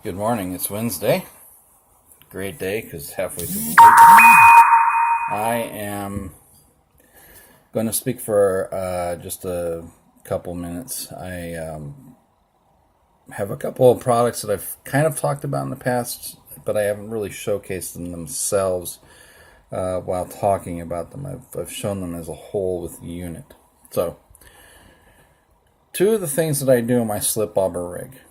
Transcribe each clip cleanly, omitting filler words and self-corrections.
Good morning. It's Wednesday. Great day because halfway through the week. I am going to speak for just a couple minutes. I have a couple of products that I've kind of talked about in the past, but I haven't really showcased them themselves while talking about them. I've shown them as a whole with the unit. So, two of the things that I do in my slip bobber rig,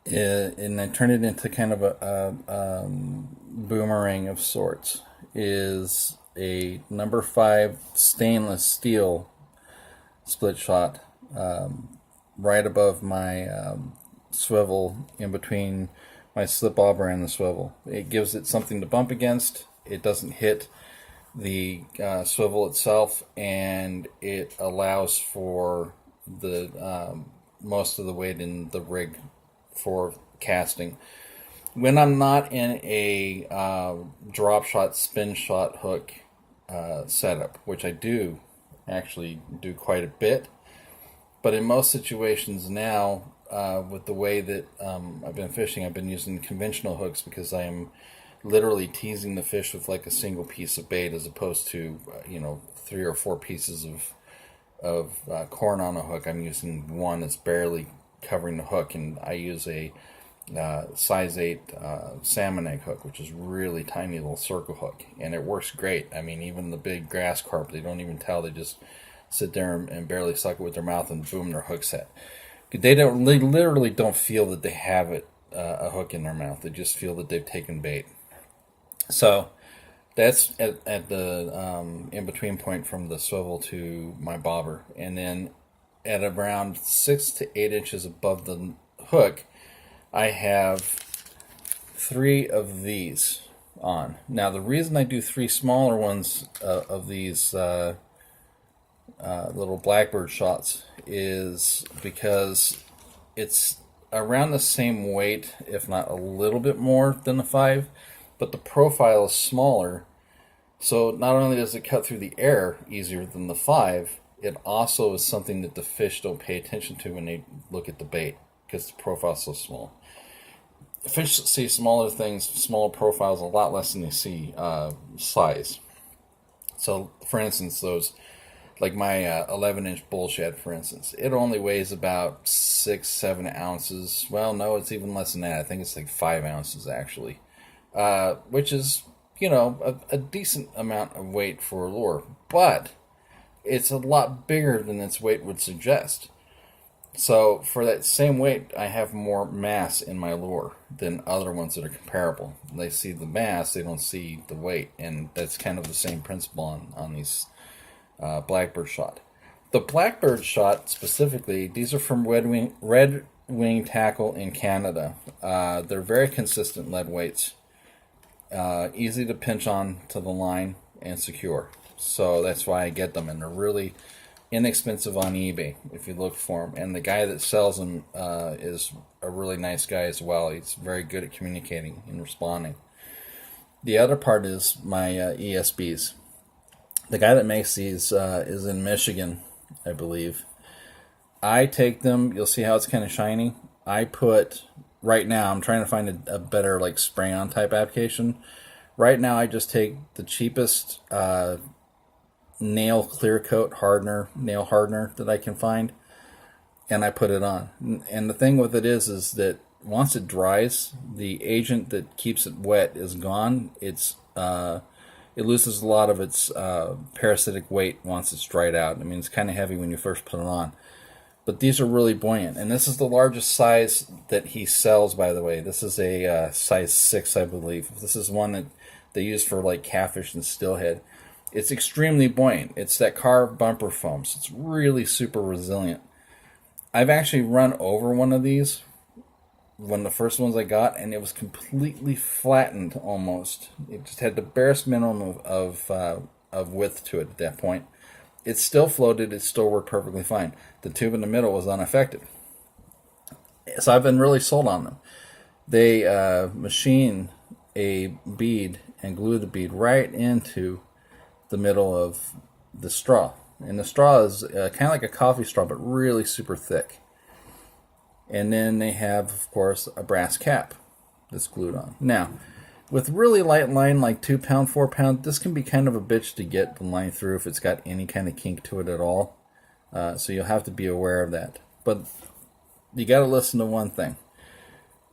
and I turn it into kind of a boomerang of sorts, is a number 5 stainless steel split shot right above my swivel, in between my slip bobber and the swivel. It gives it something to bump against. It doesn't hit the swivel itself, and it allows for the most of the weight in the rig for casting. When I'm not in a drop shot, spin shot hook setup, which I do actually do quite a bit, but in most situations now, with the way that I've been fishing, I've been using conventional hooks because I am literally teasing the fish with like a single piece of bait, as opposed to 3 or 4 pieces of corn on a hook. I'm using one that's barely covering the hook, and I use a size 8 salmon egg hook, which is really tiny little circle hook, and it works great. I mean, even the big grass carp, they don't even tell. They just sit there and barely suck it with their mouth, and boom, their hook's set. They literally don't feel that they have a hook in their mouth. They just feel that they've taken bait. So that's at the in between point from the swivel to my bobber, and then at around 6 to 8 inches above the hook, I have 3 of these on. Now, the reason I do 3 smaller ones of these little blackbird shots is because it's around the same weight, if not a little bit more than the 5, but the profile is smaller. So not only does it cut through the air easier than the 5, it also is something that the fish don't pay attention to when they look at the bait, because the profile is so small. Fish see smaller things, smaller profiles, a lot less than they see size. So, for instance, those, like my 11-inch bull shed, for instance, it only weighs about 6-7 ounces. Well, no, it's even less than that. I think it's like 5 ounces, actually, which is, a decent amount of weight for a lure. But it's a lot bigger than its weight would suggest. So for that same weight, I have more mass in my lure than other ones that are comparable. They see the mass, they don't see the weight, and that's kind of the same principle on these blackbird shot. The blackbird shot specifically, these are from Red Wing Tackle in Canada. They're very consistent lead weights, easy to pinch on to the line and secure. So that's why I get them, and they're really inexpensive on eBay if you look for them. And the guy that sells them is a really nice guy as well. He's very good at communicating and responding. The other part is my ESBs. The guy that makes these is in Michigan, I believe. I take them, you'll see how it's kind of shiny. Right now, I'm trying to find a better like spray-on type application. Right now, I just take the cheapest nail clear coat nail hardener that I can find, and I put it on. And the thing with it is that once it dries, the agent that keeps it wet is gone. It loses a lot of its parasitic weight once it's dried out. I mean, it's kind of heavy when you first put it on, but these are really buoyant. And this is the largest size that he sells, by the way. This is a size 6, I believe. This is one that they use for like catfish and steelhead. It's extremely buoyant. It's that carved bumper foam, so it's really super resilient. I've actually run over one of these, one of the first ones I got, and it was completely flattened almost. It just had the barest minimum of width to it at that point. It still floated. It still worked perfectly fine. The tube in the middle was unaffected. So I've been really sold on them. They machine a bead and glue the bead right into the middle of the straw. And the straw is kind of like a coffee straw, but really super thick. And then they have, of course, a brass cap that's glued on. Now, with really light line, like 2 pound, 4 pound, this can be kind of a bitch to get the line through if it's got any kind of kink to it at all. So you'll have to be aware of that. But you got to listen to one thing.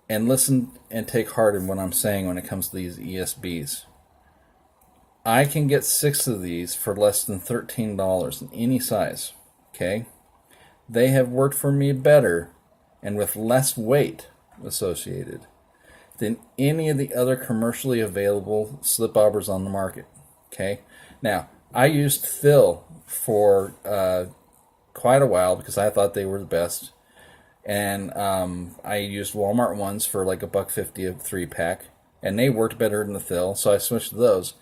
And listen and take heart in what I'm saying when it comes to these ESBs. I can get 6 of these for less than $13 in any size. Okay? They have worked for me better and with less weight associated than any of the other commercially available slip bobbers on the market. Okay? Now, I used Phil for quite a while because I thought they were the best. And I used Walmart ones for like $1.50 a 3-pack. And they worked better than the Phil, so I switched to those.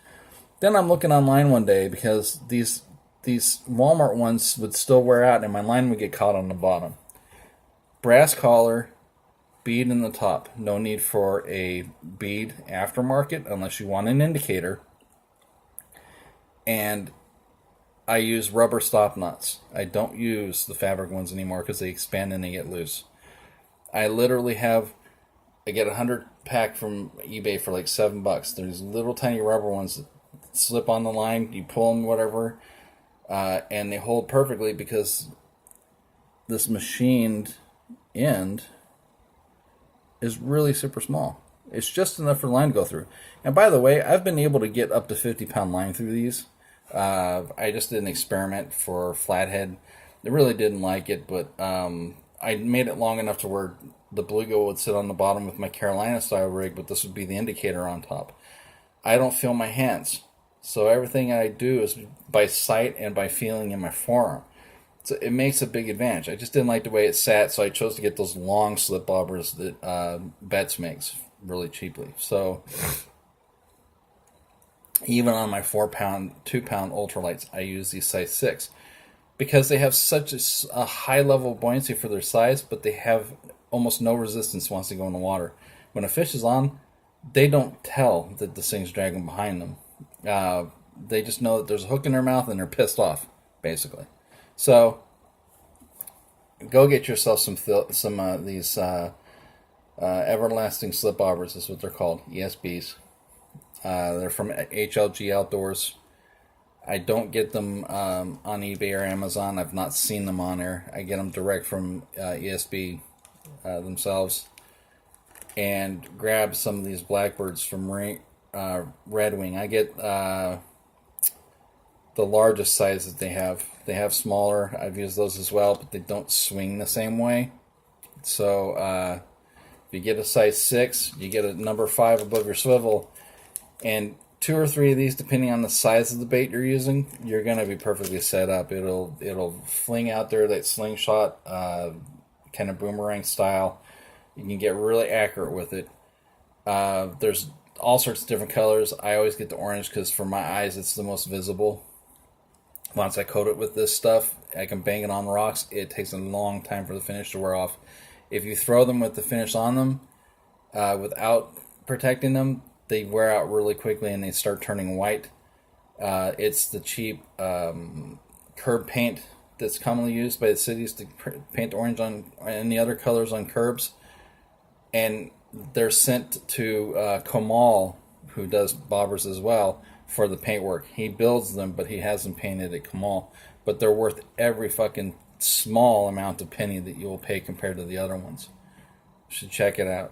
Then I'm looking online one day because these Walmart ones would still wear out and my line would get caught on the bottom. Brass collar, bead in the top. No need for a bead aftermarket unless you want an indicator. And I use rubber stop knots. I don't use the fabric ones anymore because they expand and they get loose. I literally I get a 100-pack from eBay for like $7. There's little tiny rubber ones that slip on the line. You pull them, whatever, and they hold perfectly because this machined end is really super small. It's just enough for the line to go through. And by the way, I've been able to get up to 50-pound line through these. I just did an experiment for flathead. I really didn't like it, but I made it long enough to where the bluegill would sit on the bottom with my Carolina style rig, but this would be the indicator on top. I don't feel my hands, so everything I do is by sight and by feeling in my forearm. So it makes a big advantage. I just didn't like the way it sat, so I chose to get those long slip bobbers that Betts makes really cheaply. So even on my 4-pound, 2-pound ultralights, I use these size 6 because they have such a high level of buoyancy for their size, but they have almost no resistance once they go in the water. When a fish is on, they don't tell that this thing's dragging behind them. They just know that there's a hook in their mouth and they're pissed off, basically. So go get yourself some of these everlasting slip bobbers is what they're called, ESBs. They're from HLG Outdoors. I don't get them on eBay or Amazon. I've not seen them on there. I get them direct from ESB themselves. And grab some of these blackbirds from Red Wing. I get the largest size that they have. They have smaller. I've used those as well, but they don't swing the same way. So if you get a size 6, you get a number 5 above your swivel, and 2 or 3 of these, depending on the size of the bait you're using, you're going to be perfectly set up. It'll fling out there that slingshot kind of boomerang style. You can get really accurate with it. There's all sorts of different colors. I always get the orange because for my eyes it's the most visible. Once I coat it with this stuff, I can bang it on rocks. It takes a long time for the finish to wear off. If you throw them with the finish on them without protecting them, they wear out really quickly and they start turning white. It's the cheap curb paint that's commonly used by the cities to paint orange on and the other colors on curbs. And they're sent to Kamal, who does bobbers as well, for the paint work. He builds them, but he has them painted at Kamal. But they're worth every fucking small amount of penny that you will pay compared to the other ones. You should check it out.